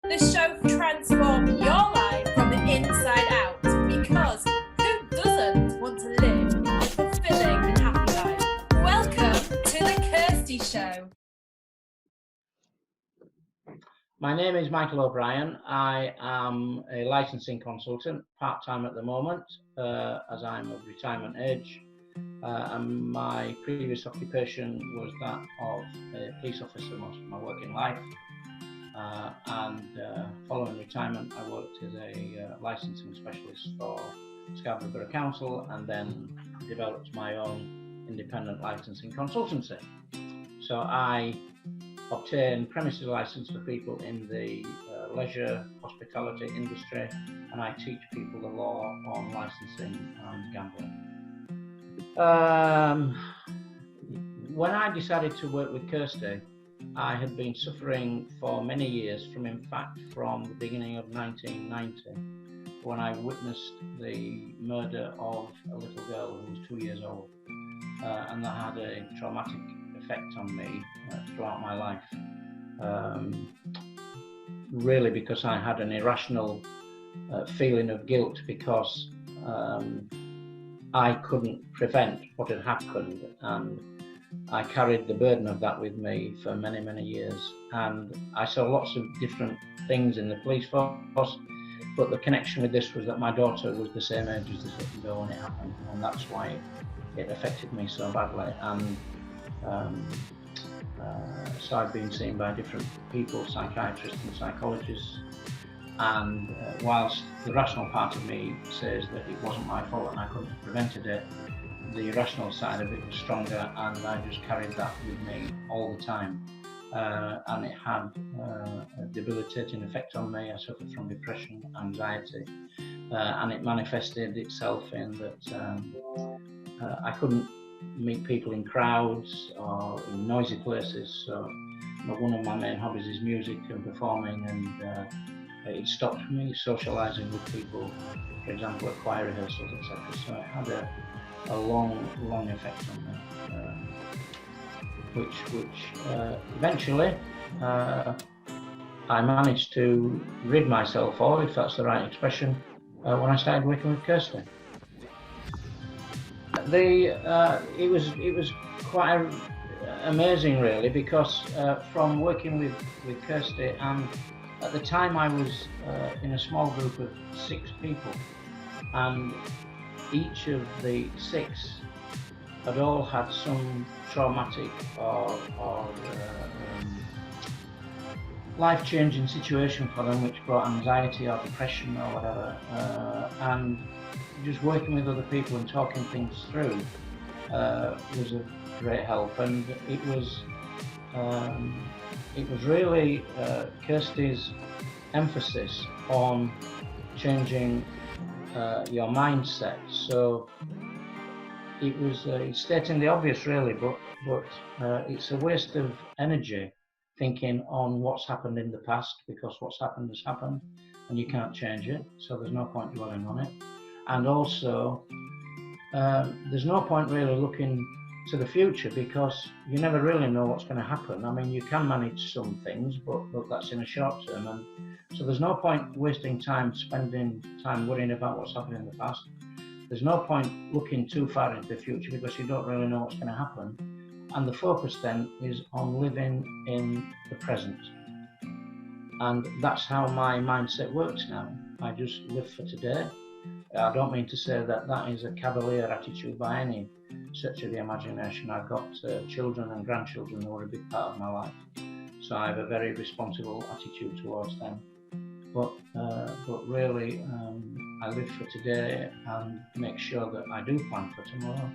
The show transforms your life from the inside out, because who doesn't want to live a fulfilling and happy life? Welcome to the Kirsty Show. My name is Michael O'Brien. I am a licensing consultant, part-time at the moment, as I'm of retirement age. And my previous occupation was that of a police officer most of my working life. Following retirement, I worked as a licensing specialist for Scarborough Borough Council, and then developed my own independent licensing consultancy. So I obtain premises license for people in the leisure hospitality industry, and I teach people the law on licensing and gambling. When I decided to work with Kirsty, I had been suffering for many years from the beginning of 1990, when I witnessed the murder of a little girl who was 2 years old, and that had a traumatic effect on me throughout my life. Really, because I had an irrational feeling of guilt, because I couldn't prevent what had happened, and I carried the burden of that with me for many, many years. And I saw lots of different things in the police force, but the connection with this was that my daughter was the same age as this little girl when it happened, and that's why it affected me so badly. And so I've been seen by different people, psychiatrists and psychologists, and whilst the rational part of me says that it wasn't my fault and I couldn't have prevented it, the rational side of it was stronger, and I just carried that with me all the time. And it had a debilitating effect on me. I suffered from depression, anxiety, and it manifested itself in that I couldn't meet people in crowds or in noisy places. So one of my main hobbies is music and performing, and it stopped me socialising with people, for example, at choir rehearsals, etc. So it had a long effect on me, which eventually I managed to rid myself of, if that's the right expression, when I started working with Kirsten. It was quite amazing, really, because from working with Kirsty, and at the time I was in a small group of 6 people, and each of the 6 had all had some traumatic or life-changing situation for them, which brought anxiety or depression or whatever. And just working with other people and talking things through was a great help. And it was really Kirsty's emphasis on changing your mindset. So it was stating the obvious, really, but it's a waste of energy thinking on what's happened in the past, because what's happened has happened and you can't change it, so there's no point dwelling on it. And also there's no point really looking to the future, because you never really know what's going to happen. I mean, you can manage some things, but that's in a short term, and so there's no point wasting time, spending time worrying about what's happened in the past. There's no point looking too far into the future, because you don't really know what's going to happen. And the focus then is on living in the present. And that's how my mindset works now. I just live for today. I don't mean to say that that is a cavalier attitude by any stretch of the imagination. I've got children and grandchildren who are a big part of my life, so I have a very responsible attitude towards them. But really, I live for today and make sure that I do plan for tomorrow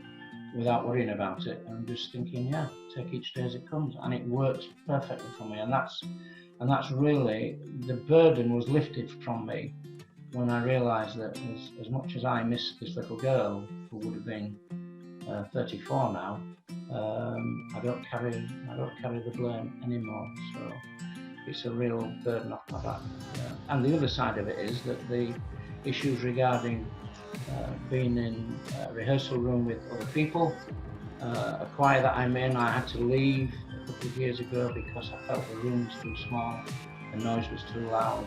without worrying about it, and just thinking, yeah, take each day as it comes. And it works perfectly for me, and that's really, the burden was lifted from me when I realised that as much as I miss this little girl, who would have been 34 now, I don't carry the blame anymore. So it's a real burden off my back. And the other side of it is that the issues regarding being in a rehearsal room with other people, a choir that I'm in, I had to leave a couple of years ago because I felt the room was too small. the noise was too loud.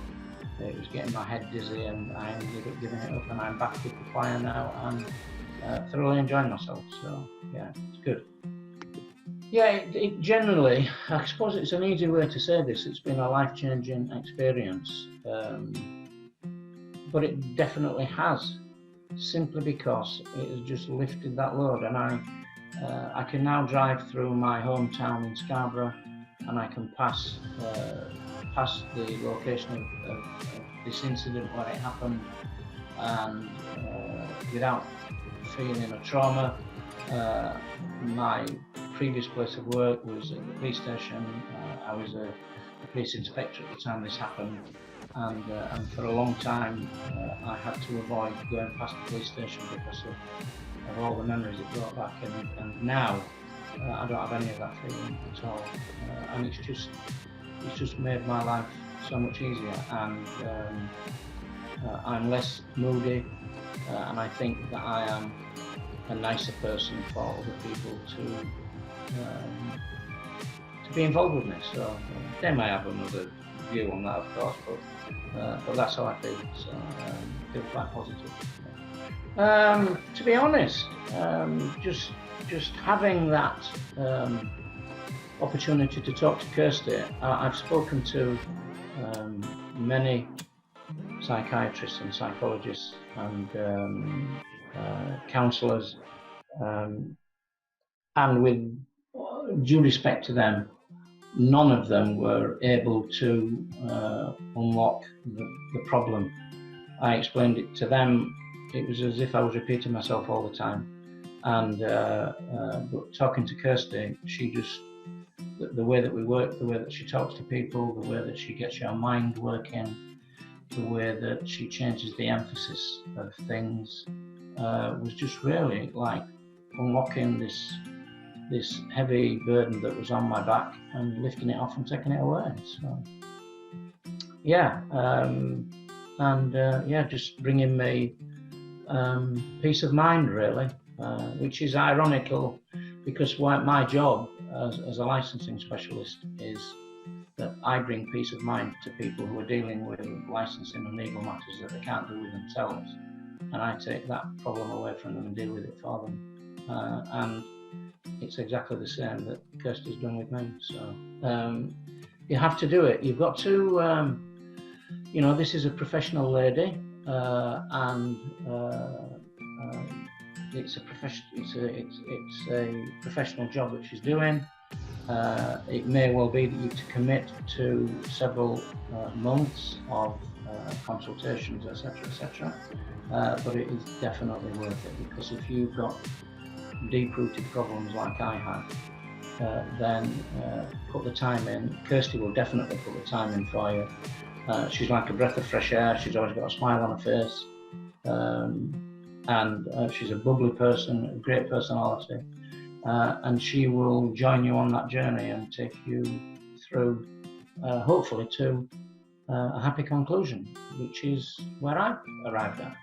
It was getting my head dizzy, and I ended up giving it up, and I'm back with the choir now and thoroughly enjoying myself. So yeah, it's good. Yeah, it generally, I suppose it's an easy way to say this, it's been a life-changing experience, but it definitely has, simply because it has just lifted that load, and I can now drive through my hometown in Scarborough, and I can pass the location of this incident where it happened, and without feeling a trauma. My previous place of work was at the police station. I was a police inspector at the time this happened, and for a long time I had to avoid going past the police station because of all the memories it brought back, and now I don't have any of that feeling at all, and it's just made my life so much easier, and I'm less moody, and I think that I am a nicer person for other people to be involved with me. So they may have another view on that, of course, but that's how I feel. So I feel quite positive. To be honest, just having that opportunity to talk to Kirsty, I've spoken to many psychiatrists and psychologists and counsellors, and with due respect to them, none of them were able to unlock the problem. I explained it to them. It was as if I was repeating myself all the time, and but talking to Kirsty, she just, the way that we work, the way that she talks to people, the way that she gets your mind working, the way that she changes the emphasis of things, was just really like unlocking this heavy burden that was on my back and lifting it off and taking it away. So yeah, just bringing me peace of mind, really, which is ironical because my job as a licensing specialist is that I bring peace of mind to people who are dealing with licensing and legal matters that they can't do with themselves, and I take that problem away from them and deal with it for them, and it's exactly the same that Kirsty's done with me. So you have to do it. You've got to, this is a professional lady, and it's a professional job that she's doing. It may well be that you have to commit to several months of consultations, etc., but it is definitely worth it, because if you've got deep-rooted problems like I had, then put the time in. Kirsty will definitely put the time in for you. She's like a breath of fresh air. She's always got a smile on her face, and she's a bubbly person, a great personality, and she will join you on that journey and take you through, hopefully, to a happy conclusion, which is where I arrived at.